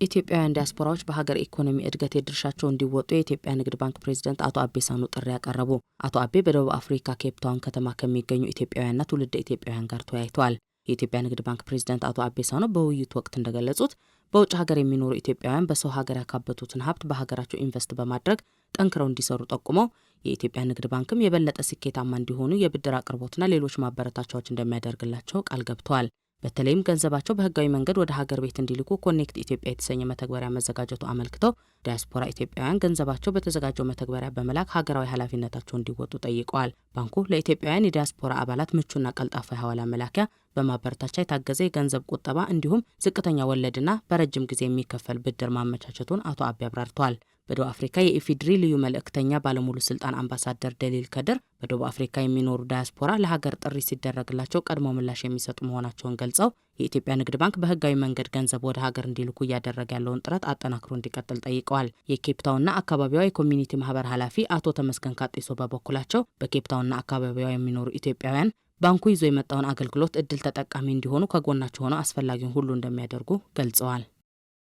ኢትዮጵያውያን ዲያስፖራዎች በሀገር ኢኮኖሚ እድገት የድርሻቸው እንዲወጡ የኢትዮጵያ ንግድ ባንክ ፕሬዝዳንት አቶ አቤ ሳኖ ጥሪ ያቀረቡ። አቶ አቤ በደቡብ አፍሪካ ኬፕ ታውን ከተማ ከሚገኙ ኢትዮጵያውያንና ትውልደ ኢትዮጵያውያን ጋር ተወያይተዋል። የኢትዮጵያ ንግድ ባንክ ፕሬዝዳንት አቶ አቤ ሳኖ በውይይቱ ወቅት እንደገለጹት በውጭ ሀገር የሚኖሩ ኢትዮጵያውያን በሰው ሀገር ያካበቱትን ሀብት በሀገራቸው ኢንቨስት በማድረግ ጠንክረው እንዲሰሩ ጠቁመው የኢትዮጵያ ንግድ ባንክም የበለጠ ስኬታማ እንዲሆኑ የብድር አቅርቦትና ሌሎች ማበረታቻዎች እንደሚያደርግላቸው ቃል ገብተዋል። በተለይም ገንዘባቸው በህጋዊ መንገድ ወደ ሀገር ቤት እንዲልኩ ኮኔክት ኢትዮጵያ የተሰኘ መተግበሪያ መዘጋጀቱ አመልክተው ዲያስፖራ ኢትዮጵያውያን ገንዘባቸው በተዘጋጀው መተግበሪያ በመላክ ሀገራዊ ኃላፊነታቸውን እንዲወጡ ጠይቀዋል። ባንኩ ለኢትዮጵያውያን የዲያስፖራ አባላት ምቹና ቀልጣፋ የሐዋላ መላኪያ፣ በማበረታቻ የታገዘ የገንዘብ ቁጠባ እንዲሁም ዝቅተኛ ወለድና በረጅም ጊዜ የሚከፈል ብድር ማመቻቸቱን አቶ አቤ አብራርተዋል። በደቡብ አፍሪካ የኢፌዴሪ ልዩ መልእክተኛ ባለሙሉ ስልጣን አምባሳደር ደሊል ከድር በደቡብ አፍሪካ የሚኖሩ ዲያስፖራ ለሀገር ጥሪ ሲደረግላቸው ቀድሞ ምላሽ የሚሰጡ መሆናቸውን ገልጸው የኢትዮጵያ ንግድ ባንክ በህጋዊ መንገድ ገንዘብ ወደ ሀገር እንዲልኩ እያደረገ ያለውን ጥረት አጠናክሮ እንዲቀጥል ጠይቀዋል። የኬፕታውንና አካባቢዋ የኮሚኒቲ ማህበር ኃላፊ አቶ ተመስገን ካጤሶ በበኩላቸው በኬፕታውንና አካባቢዋ የሚኖሩ ኢትዮጵያውያን ባንኩ ይዞ የመጣውን አገልግሎት እድል ተጠቃሚ እንዲሆኑ ከጎናቸው ሆነው አስፈላጊውን ሁሉ እንደሚያደርጉ ገልጸዋል።